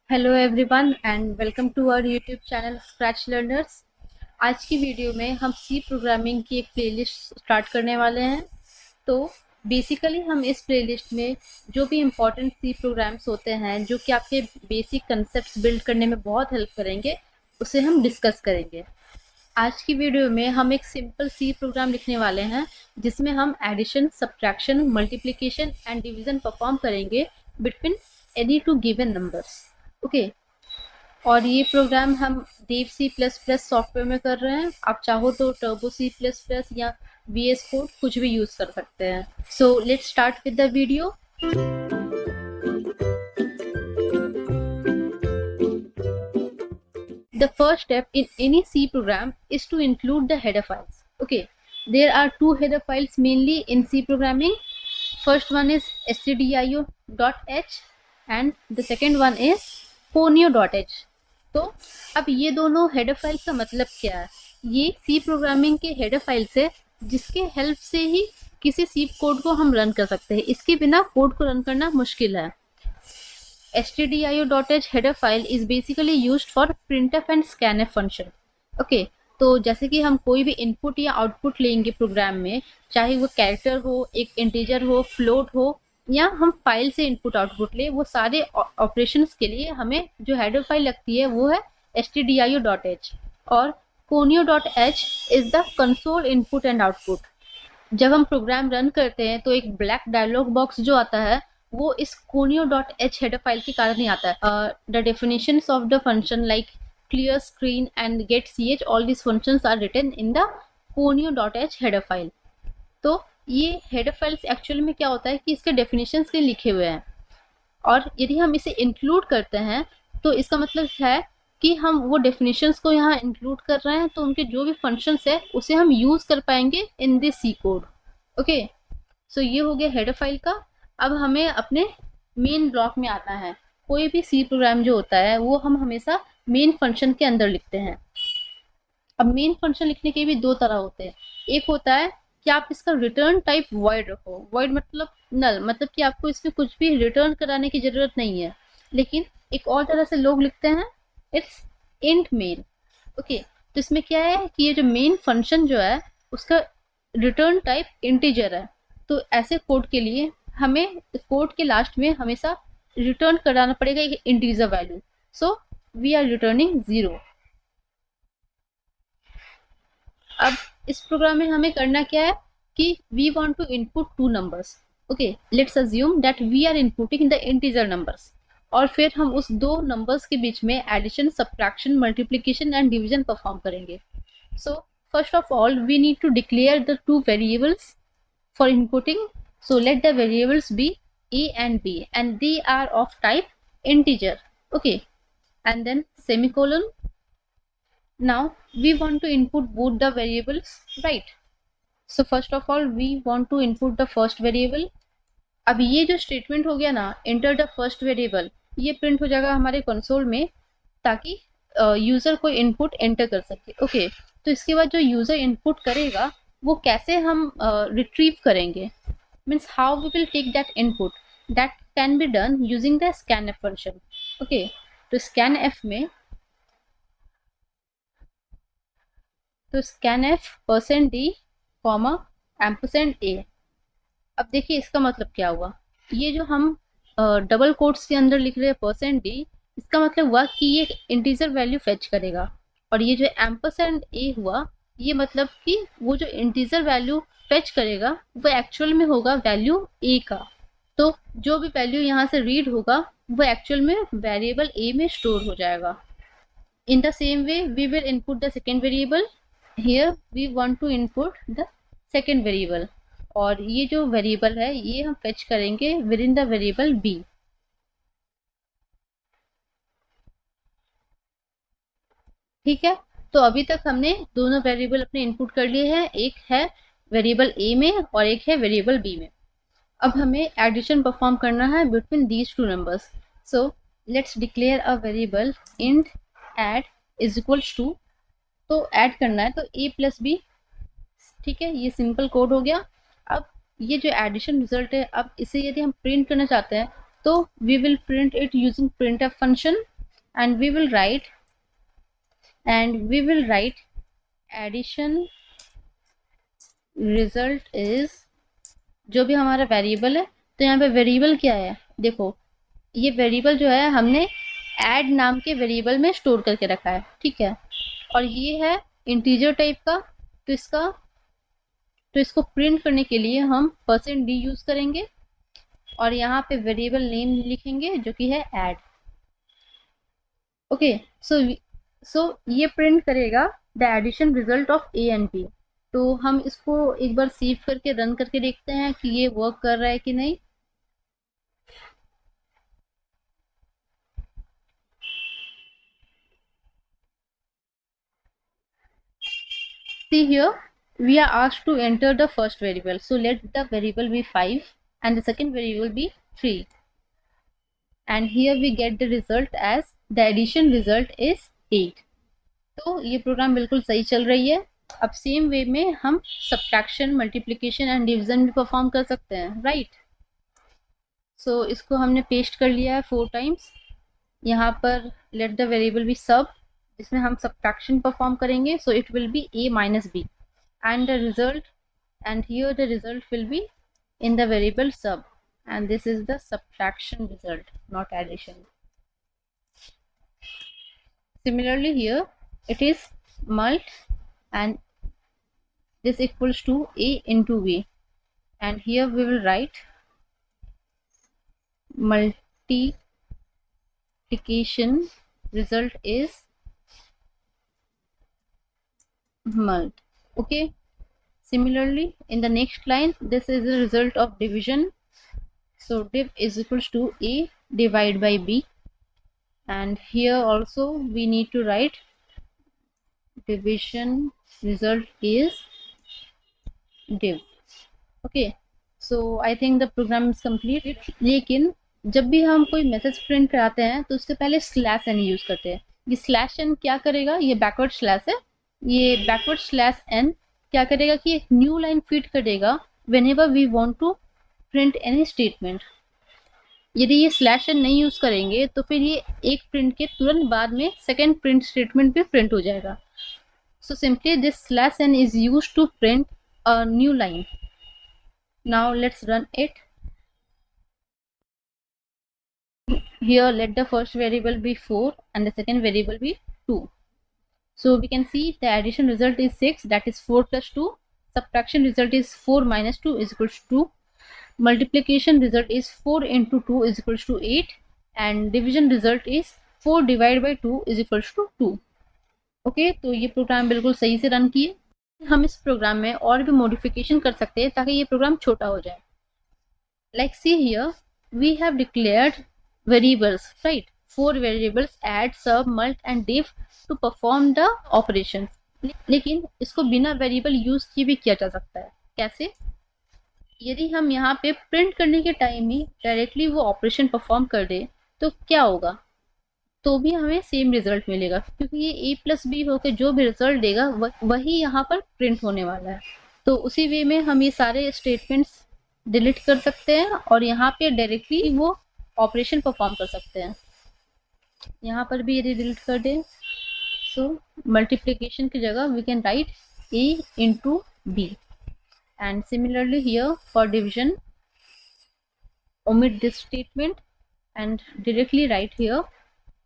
Hello everyone and welcome to our YouTube channel scratch learners. आज की video में हम सी प्रोग्रामिंग की एक प्लेलिस्ट स्टार्ट करने वाले हैं। तो बेसिकली हम इस प्लेलिस्ट में जो भी इम्पोर्टेंट सी प्रोग्राम्स होते हैं जो कि आपके बेसिक कंसेप्ट्स बिल्ड करने में बहुत हेल्प करेंगे, उसे हम डिस्कस करेंगे। आज की वीडियो में हम एक सिंपल सी प्रोग्राम लिखने वाले हैं जिसमें हम addition, subtraction, multiplication and division perform करेंगे between any two given numbers. Okay, और ये प्रोग्राम हम Dev C plus plus software में कर रहे हैं। आप चाहो तो टर्बो सी प्लस प्लस या VS कोड कुछ भी यूज़ कर सकते हैं। So let's start with the video. The first step in any C program is to include the header files. Okay, there are two header files mainly in C programming. First one is stdio.h and the second one is conio.h. तो अब ये दोनों header files का मतलब क्या है? ये सी programming के हेडर फाइल्स है जिसके हेल्प से ही किसी सी कोड को हम रन कर सकते हैं। इसके बिना कोड को रन करना मुश्किल है। stdio.h header file is basically used for printf and scanf function. Okay, तो जैसे कि हम कोई भी इनपुट या आउटपुट लेंगे प्रोग्राम में, चाहे वो कैरेक्टर हो, एक इंटीजर हो, फ्लोट हो, या हम फाइल से इनपुट आउटपुट ले, वो सारे ऑपरेशंस के लिए हमें जो हेडर फाइल लगती है वो है stdio.h। और conio.h is the console input and output. जब हम प्रोग्राम रन करते हैं तो एक ब्लैक डायलॉग बॉक्स जो आता है वो इस conio.h हेडर फाइल के कारण ही आता है। The definitions of the function like clear screen and get ch, all these functions are written in the conio.h header file। तो ये हेडर फाइल्स एक्चुअली में क्या होता है कि इसके डेफिनेशंस के लिखे हुए हैं, और यदि हम इसे इंक्लूड करते हैं तो इसका मतलब है कि हम वो डेफिनेशंस को यहाँ इंक्लूड कर रहे हैं, तो उनके जो भी फंक्शंस है उसे हम यूज कर पाएंगे in this C code. Okay, so ये हो गया हेडर फाइल का। अब हमें अपने मेन ब्लॉक में आना है। कोई भी सी प्रोग्राम जो होता है वो हम हमेशा मेन फंक्शन के अंदर लिखते हैं। अब मेन फंक्शन लिखने के भी दो तरह होते हैं। एक होता है कि आप इसका रिटर्न टाइप वॉइड रखो। वॉइड मतलब नल, मतलब कि आपको इसमें कुछ भी रिटर्न कराने की जरूरत नहीं है। लेकिन एक और तरह से लोग लिखते हैं, इट्स इंट मेन। ओके, तो इसमें क्या है कि ये जो मेन फंक्शन जो है उसका रिटर्न टाइप इंटीजर है। तो ऐसे कोड के लिए हमें कोड के लास्ट में हमेशा रिटर्न कराना पड़ेगा एक integer value. So we are returning 0। अब इस प्रोग्राम में हमें करना क्या है कि we want to input two numbers. Okay, let's assume that we are inputting the integer numbers, और फिर हम उस दो नंबर्स के बीच में addition, subtraction, multiplication and division perform करेंगे। So first of all we need to declare the two variables for inputting. So let the variables be a and b and they are of type integer. Okay, and then semicolon. Now we want to input both the variables, right? So first of all we want to input the first variable. अब ये जो statement हो गया ना, enter the first variable, ये print हो जाएगा हमारे कंसोल में ताकि यूजर कोई इनपुट एंटर कर सके। ओके, तो इसके बाद जो यूजर इनपुट करेगा वो कैसे हम रिट्रीव करेंगे, means how we will take that input, that can be done using the scanf function। okay, तो scanf में तो scanf %d, %a। अब देखिए इसका मतलब क्या हुआ। ये जो हम डबल कोट्स के अंदर लिख रहे हैं %d, इसका मतलब हुआ कि ये इंटीजर वैल्यू फेच करेगा, और ये जो %a हुआ ये मतलब कि वो जो इंटीजर वैल्यू फेच करेगा वो एक्चुअल में होगा वैल्यू a का। तो जो भी वैल्यू यहाँ से रीड होगा वो एक्चुअल में वेरिएबल a में स्टोर हो जाएगा। In the same way we will input the second variable. Here we want to input the second variable, और ये जो वेरिएबल है ये हम फेच करेंगे with in the variable b। ठीक है, तो अभी तक हमने दोनों वेरिएबल अपने इनपुट कर लिए हैं, एक है वेरिएबल a में और एक है वेरिएबल b में। अब हमें एडिशन परफॉर्म करना है between these two numbers. So let's declare a variable int add is equals to, तो ऐड करना है तो a प्लस b। ठीक है, ये सिंपल कोड हो गया। अब ये जो एडिशन रिजल्ट है, अब इसे यदि हम प्रिंट करना चाहते हैं तो we will print it using printf function. and we will write addition result is, जो भी हमारा वेरिएबल है, तो यहाँ पे वेरिएबल क्या है, देखो ये वेरिएबल जो है हमने ऐड नाम के वेरिएबल में स्टोर करके रखा है, ठीक है, और ये है इंटीजर टाइप का, तो इसको प्रिंट करने के लिए हम %d यूज करेंगे और यहाँ पे वेरिएबल नेम लिखेंगे जो कि है ऐड। ओके, सो ये प्रिंट करेगा the addition result of a and b. तो हम इसको एक बार सेव करके रन करके देखते हैं कि ये वर्क कर रहा है कि नहीं। See here, we are asked to enter the first variable. So let the variable be 5 and the second variable be 3. And here we get the result as the addition result is 8. तो ये programme बिल्कुल सही चल रही है। अब same way में हम सब्ट्रैक्शन, मल्टीप्लिकेशन एंड डिवीजन भी परफॉर्म कर सकते हैं, राइट। सो इसको हमने पेस्ट कर लिया है 4 टाइम्स। यहाँ पर लेट द वेरिएबल बी सब, जिसमें हम सब्ट्रैक्शन परफॉर्म करेंगे, so it will be a minus b and the result, and here the result will be in the variable sub, and this is the subtraction result, not addition. Similarly here it is mult and this equals to a into b, and here we will write multiplication result is mult. Okay, similarly in the next line this is the result of division, so div is equals to a divided by b, and here also we need to write division result is div. Okay, so I think the program is complete. लेकिन जब भी हम कोई message print कराते हैं तो उसके पहले स्लैश एन यूज करते हैं। ये स्लैश एन क्या करेगा, ये बैकवर्ड स्लैश है, ये बैकवर्ड स्लैश एन क्या करेगा कि एक न्यू लाइन फीड करेगा whenever we want to print any statement. यदि ये स्लैश एन नहीं यूज करेंगे तो फिर ये एक प्रिंट के तुरंत बाद में सेकेंड प्रिंट स्टेटमेंट भी प्रिंट हो जाएगा। So simply this slash n is use to print a new line. Now let's run it. Here let the first variable be 4 and the second variable be 2. So we can see the addition result is 6, that is 4 plus 2. Subtraction result is 4 minus 2 is equals to 2. Multiplication result is 4 into 2 is equals to 8. And division result is 4 divided by 2 is equals to 2. Okay, तो ये programme बिल्कुल सही से run किए। हम इस programme में और भी मॉडिफिकेशन कर सकते हैं ताकि ये प्रोग्राम छोटा हो जाए। Like see here, we have declared variables, right? 4 variables add, sub, mult and div to perform the operations. लेकिन इसको बिना वेरिएबल यूज किए भी किया जा सकता है। कैसे? यदि हम यहाँ पे प्रिंट करने के टाइम ही डायरेक्टली वो ऑपरेशन परफॉर्म कर दे तो क्या होगा, तो भी हमें सेम रिजल्ट मिलेगा, क्योंकि ये a प्लस बी होकर जो भी रिजल्ट देगा वही यहाँ पर प्रिंट होने वाला है। तो उसी वे में हम ये सारे स्टेटमेंट्स डिलीट कर सकते हैं और यहाँ पे डायरेक्टली वो ऑपरेशन परफॉर्म कर सकते हैं। यहाँ पर भी यदि डिलीट कर दें, सो मल्टीप्लिकेशन की जगह we can write a into b, and similarly here for division omit this statement and directly write here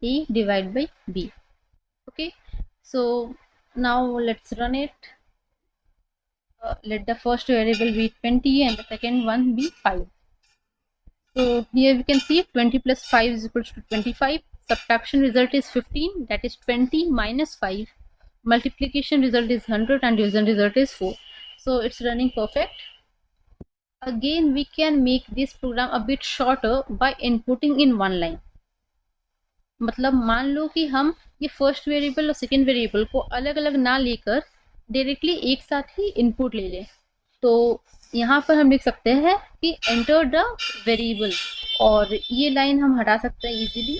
a divided by b. Okay, so now let's run it. Let the first variable be 20 and the second one be 5. So here we can see 20 plus 5 is equals to 25. Subtraction result is 15, that is 20 minus 5. Multiplication result is 100 and division result is 4. So it's running perfect. Again we can make this program a bit shorter by inputting in one line. मतलब मान लो कि हम ये first variable और second variable को अलग अलग ना लेकर डायरेक्टली एक साथ ही इनपुट ले लें, तो यहाँ पर हम लिख सकते हैं कि एंटर द वेरिएबल, और ये लाइन हम हटा सकते हैं इजीली।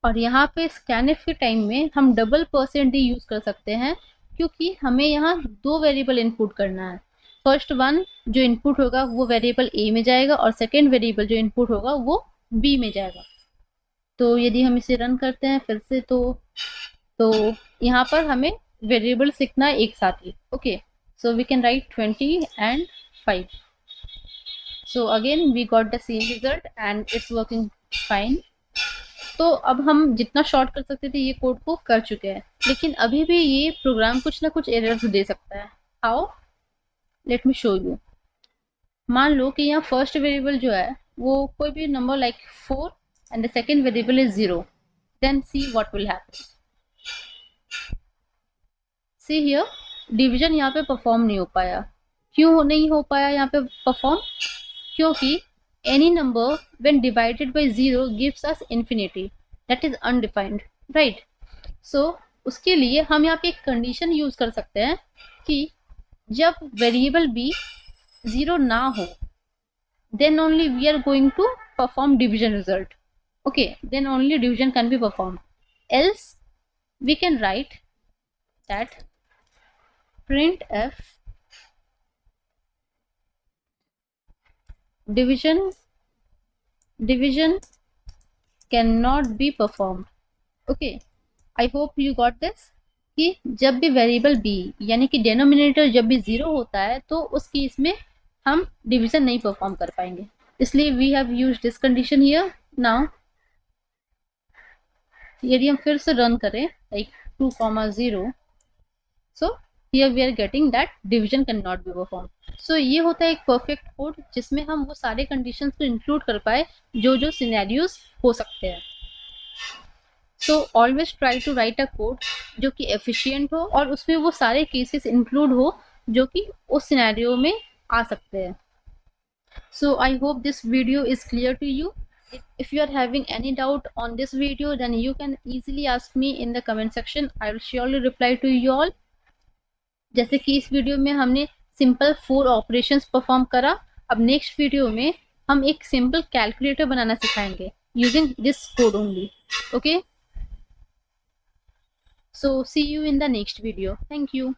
और यहाँ पे स्कैनफ के टाइम में हम डबल %d यूज कर सकते हैं, क्योंकि हमें यहाँ 2 वेरिएबल इनपुट करना है। फर्स्ट वन जो इनपुट होगा वो वेरिएबल a में जाएगा और सेकेंड वेरिएबल जो इनपुट होगा वो b में जाएगा। तो यदि हम इसे रन करते हैं फिर से तो यहाँ पर हमें वेरिएबल्स लिखना है एक साथ ही. Okay, so we can write 20 and 5. So again we got the same result and it's working fine. तो अब हम जितना शॉर्ट कर सकते थे ये कोड को कर चुके हैं, लेकिन अभी भी ये प्रोग्राम कुछ ना कुछ एरर्स दे सकता है. How? Let me show you. मान लो कि यहाँ फर्स्ट वेरिएबल जो है वो कोई भी number like 4 and the second variable is 0. Then see what will happen. See here, division यहाँ पे परफॉर्म नहीं हो पाया. क्यों नहीं हो पाया यहाँ पे परफॉर्म? क्योंकि any number when divided by 0 gives us infinity, that is undefined, right? So उसके लिए हम यहाँ पे एक कंडीशन यूज कर सकते हैं कि जब वेरिएबल b 0 ना हो then only we are going to perform division result. Okay, then only division can be performed. Else we can write that printf division cannot be performed. Okay, I hope you got this. कि जब भी variable b यानी कि denominator जब भी 0 होता है तो उस केस में हम डिवीजन नहीं परफॉर्म कर पाएंगे, इसलिए we have used this condition here. Now यदि हम फिर से रन करें like 2,0, so here we are getting that division can not be perform. सो ये होता है एक परफेक्ट कोड जिसमें हम वो सारे कंडीशंस को इंक्लूड कर पाए जो जो सिनेरियोज हो सकते हैं. So always try to write a code जो कि एफिशिएंट हो और उसमें वो सारे केसेस इंक्लूड हो जो कि उस सिनेरियो में आ सकते हैं. So I hope this video is clear to you. If you are having any doubt on this video, then you can easily ask me in the comment section. I will surely reply to you all. जैसे कि इस video में हमने simple 4 operations perform करा, अब next video में हम एक सिंपल कैलकुलेटर बनाना सिखाएंगे using this code only. Okay, so see you in the next video. Thank you.